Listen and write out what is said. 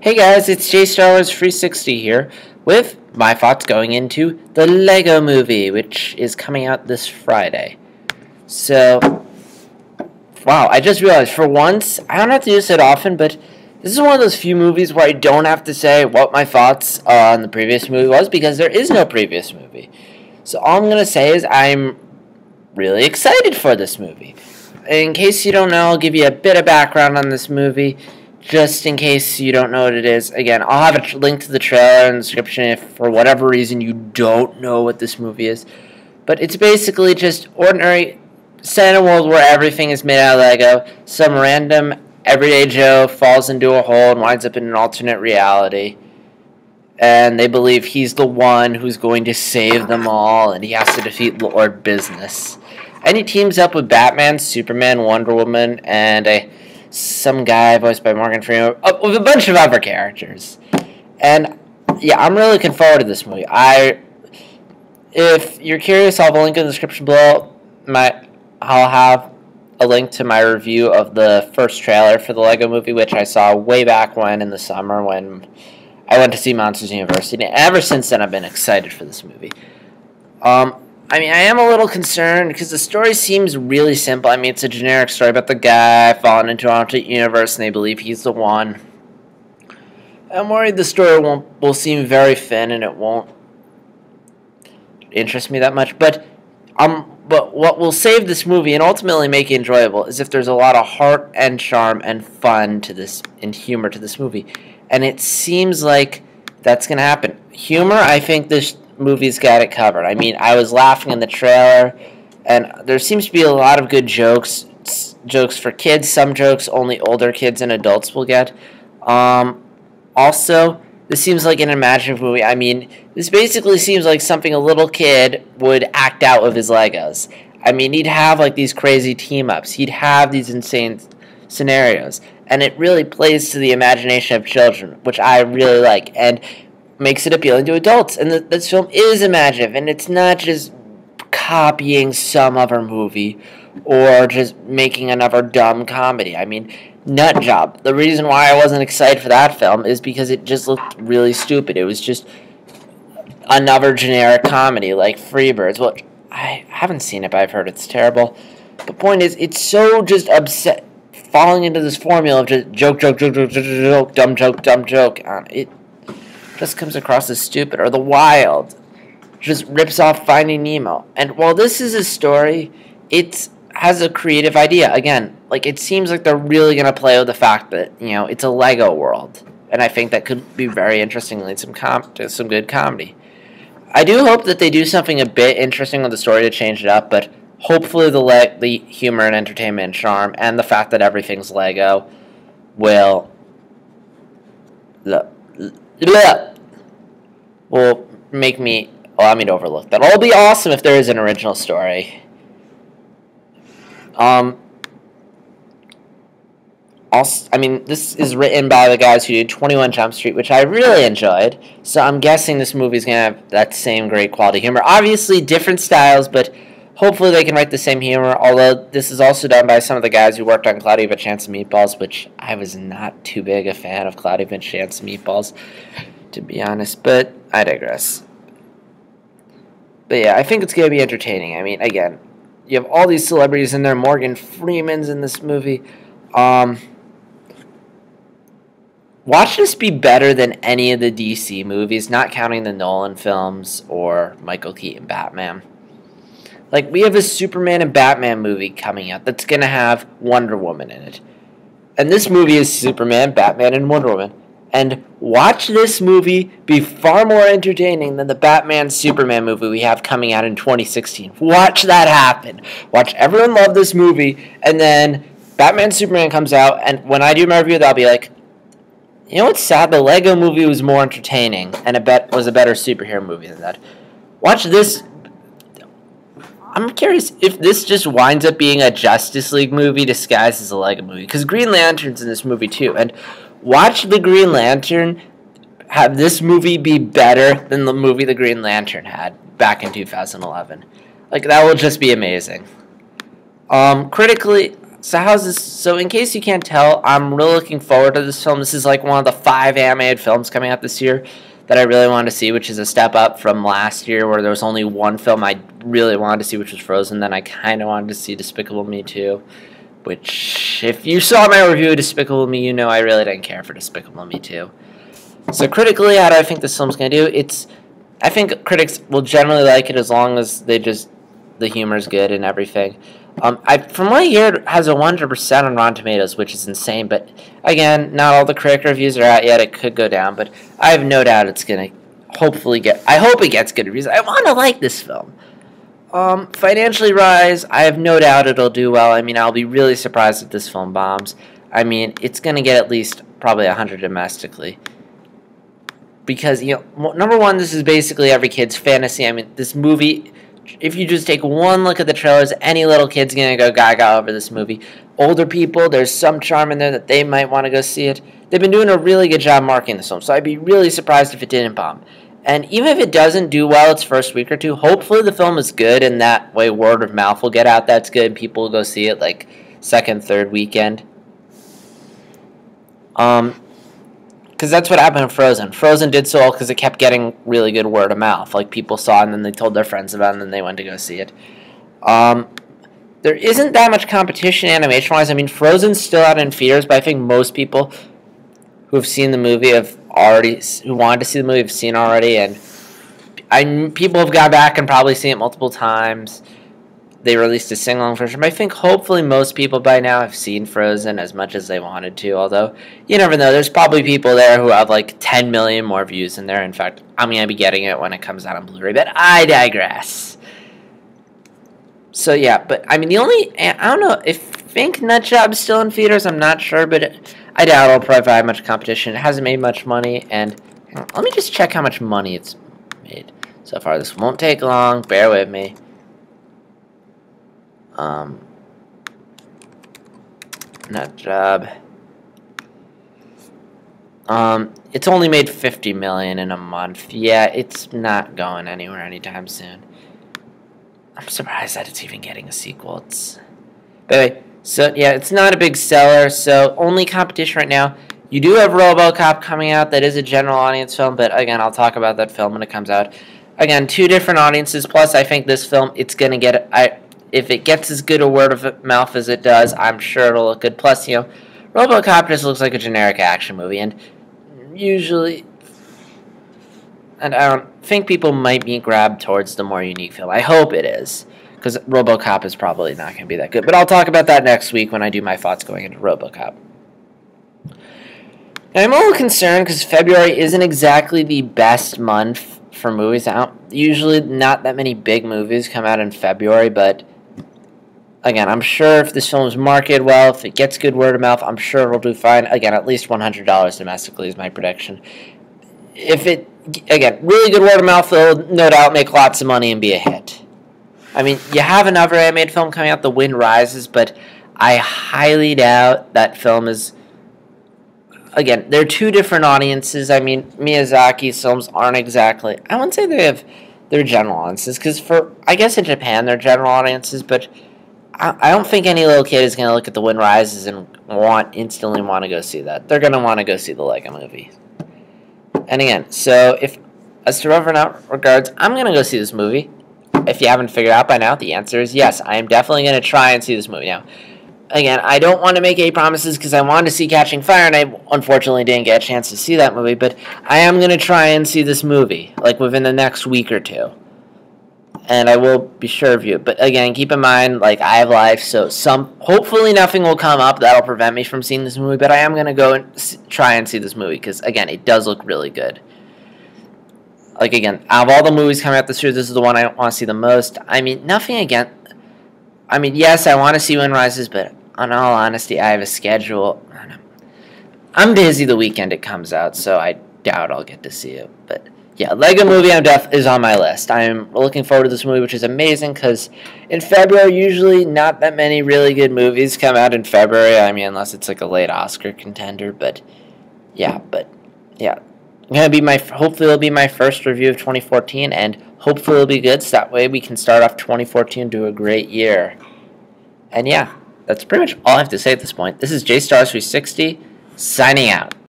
Hey guys, it's JStarWars360 here with my thoughts going into the Lego Movie, which is coming out this Friday. So, wow, I just realized for once, I don't have to do this that often, but this is one of those few movies where I don't have to say what my thoughts on the previous movie was because there is no previous movie. So all I'm going to say is I'm really excited for this movie. In case you don't know, I'll give you a bit of background on this movie. Just in case you don't know what it is, again, I'll have a link to the trailer in the description if for whatever reason you don't know what this movie is. But it's basically just ordinary, set in a world where everything is made out of Lego. Some random everyday Joe falls into a hole and winds up in an alternate reality. And they believe he's the one who's going to save them all, and he has to defeat Lord Business. And he teams up with Batman, Superman, Wonder Woman, and some guy voiced by Morgan Freeman, with a bunch of other characters. And yeah, I'm really looking forward to this movie. If you're curious, I'll have a link in the description below. I'll have a link to my review of the first trailer for the Lego Movie, which I saw way back when in the summer when I went to see Monsters University. And ever since then, I've been excited for this movie. I am a little concerned because the story seems really simple. It's a generic story about the guy falling into an alternate universe and they believe he's the one. I'm worried the story will seem very thin and it won't interest me that much. But what will save this movie and ultimately make it enjoyable is if there's a lot of heart and charm and fun to this and humor to this movie. And it seems like that's going to happen. Humor, I think this movie's got it covered. I was laughing in the trailer, and there seems to be a lot of good jokes for kids. Some jokes only older kids and adults will get. Also, this seems like an imaginative movie. This basically seems like something a little kid would act out with his Legos. He'd have like these crazy team-ups. He'd have these insane scenarios, and it really plays to the imagination of children, which I really like, and makes it appealing to adults. And this film is imaginative, and it's not just copying some other movie or just making another dumb comedy. Nut Job. The reason why I wasn't excited for that film is because it just looked really stupid. It was just another generic comedy like Freebirds. Well, I haven't seen it, but I've heard it's terrible. The point is, it's so just upset falling into this formula of just joke, dumb joke. It just comes across as stupid. Or The Wild just rips off Finding Nemo. And while this is a story, it has a creative idea. Again, it seems like they're really going to play with the fact that, it's a Lego world. And I think that could be very interesting and lead some good comedy. I do hope that they do something a bit interesting with the story to change it up, but hopefully the humor and entertainment and charm and the fact that everything's Lego will allow me to overlook that. It'll be awesome if there is an original story. This is written by the guys who did 21 Jump Street, which I really enjoyed. So I'm guessing this movie's going to have that same great quality humor. Obviously, different styles, but hopefully they can write the same humor. Although this is also done by some of the guys who worked on Cloudy with a Chance of Meatballs, which I was not too big a fan of Cloudy with a Chance of Meatballs, to be honest. But I digress. But yeah, I think it's going to be entertaining. Again, you have all these celebrities in there. Morgan Freeman's in this movie. Watch this be better than any of the DC movies, not counting the Nolan films or Michael Keaton Batman. We have a Superman and Batman movie coming out that's going to have Wonder Woman in it. And this movie is Superman, Batman, and Wonder Woman. And watch this movie be far more entertaining than the Batman-Superman movie we have coming out in 2016. Watch that happen. Watch everyone love this movie, and then Batman-Superman comes out, and when I do my review, I'll be like, you know what's sad? The Lego movie was more entertaining, and was a better superhero movie than that. Watch this. I'm curious if this just winds up being a Justice League movie disguised as a Lego movie, because Green Lantern's in this movie too, and watch the Green Lantern have this movie be better than the movie the Green Lantern had back in 2011. That will just be amazing. Critically, So how's this? So in case you can't tell, I'm really looking forward to this film. This is like one of the 5 animated films coming out this year that I really wanted to see, which is a step up from last year where there was only one film I really wanted to see, which was Frozen. Then I kind of wanted to see Despicable Me 2, which, if you saw my review of Despicable Me, you know I really didn't care for Despicable Me 2. So critically, how do I think this film's going to do? I think critics will generally like it as long as the humor's good and everything. From what I hear, it has a 100% on Rotten Tomatoes, which is insane. But again, not all the critic reviews are out yet. It could go down, but I have no doubt it's gonna hopefully get. I hope it gets good reviews. I want to like this film. Financially rise, I have no doubt it'll do well. I mean, I'll be really surprised if this film bombs. I mean, it's gonna get at least probably 100 domestically. Because, number one, this is basically every kid's fantasy. I mean, this movie, if you just take one look at the trailers, any little kid's going to go gaga over this movie. Older people, there's some charm in there that they might want to go see it. They've been doing a really good job marketing this film, so I'd be really surprised if it didn't bomb. And even if it doesn't do well its first week or two, hopefully the film is good, and that way word of mouth will get out that's good, and people will go see it, like, second, third weekend. Because that's what happened in Frozen. Frozen did so well because it kept getting really good word of mouth. Like, people saw it, and then they told their friends about it, and then they went to go see it. There isn't that much competition animation-wise. I mean, Frozen's still out in theaters, but I think most people who have seen the movie who wanted to see the movie have seen already, and people have gone back and probably seen it multiple times. They released a sing-along version, but I think hopefully most people by now have seen Frozen as much as they wanted to, although you never know. There's probably people there who have like 10 million more views than there. In fact, I'm going to be getting it when it comes out on Blu-ray, but I digress. So yeah, but I mean I don't know, if Fink Nutjob's still in theaters, I'm not sure, but I doubt it'll provide much competition. It hasn't made much money, and let me just check how much money it's made so far. This won't take long, bear with me. Nutjob. It's only made $50 million in a month. Yeah, it's not going anywhere anytime soon. I'm surprised that it's even getting a sequel. But anyway, so yeah, it's not a big seller. So only competition right now. You do have RoboCop coming out. That is a general audience film, but again, I'll talk about that film when it comes out. Again, 2 different audiences. Plus, I think this film, it's gonna get. If it gets as good a word of mouth as it does, I'm sure it'll look good. Plus, RoboCop just looks like a generic action movie, and usually, and I don't think people might be grabbed towards the more unique film. I hope it is, because RoboCop is probably not going to be that good. But I'll talk about that next week when I do my thoughts going into RoboCop. Now, I'm a little concerned because February isn't exactly the best month for movies out. Usually, not that many big movies come out in February, but again, I'm sure if this film is marketed well, if it gets good word of mouth, I'm sure it'll do fine. Again, at least $100 domestically is my prediction. If it, again, really good word of mouth, it'll no doubt make lots of money and be a hit. I mean, you have another animated film coming out, The Wind Rises, but I highly doubt that film is. Again, they're 2 different audiences. I mean, Miyazaki's films aren't exactly. I wouldn't say they're general audiences, because I guess in Japan they're general audiences, but I don't think any little kid is going to look at The Wind Rises and instantly want to go see that. They're going to want to go see the Lego Movie. And again, so as to whether or not regards, I'm going to go see this movie. If you haven't figured out by now, the answer is yes. I am definitely going to try and see this movie. Now, again, I don't want to make any promises because I wanted to see Catching Fire, and I unfortunately didn't get a chance to see that movie, but I am going to try and see this movie, like within the next week or 2. And I will be sure of you. But again, keep in mind, like, I have life, so hopefully nothing will come up that'll prevent me from seeing this movie, but I am going to go and try and see this movie, because, again, it does look really good. Like, again, out of all the movies coming out this year, this is the one I want to see the most. I mean, nothing again. I mean, yes, I want to see Wind Rises, but in all honesty, I have a schedule. I'm busy the weekend it comes out, so I doubt I'll get to see it, but yeah, Lego Movie is on my list. I'm looking forward to this movie, which is amazing, because in February, usually not that many really good movies come out in February. I mean, unless it's like a late Oscar contender, but yeah. Hopefully it'll be my first review of 2014, and hopefully it'll be good, so that way we can start off 2014 to a great year. And yeah, that's pretty much all I have to say at this point. This is JStars360, signing out.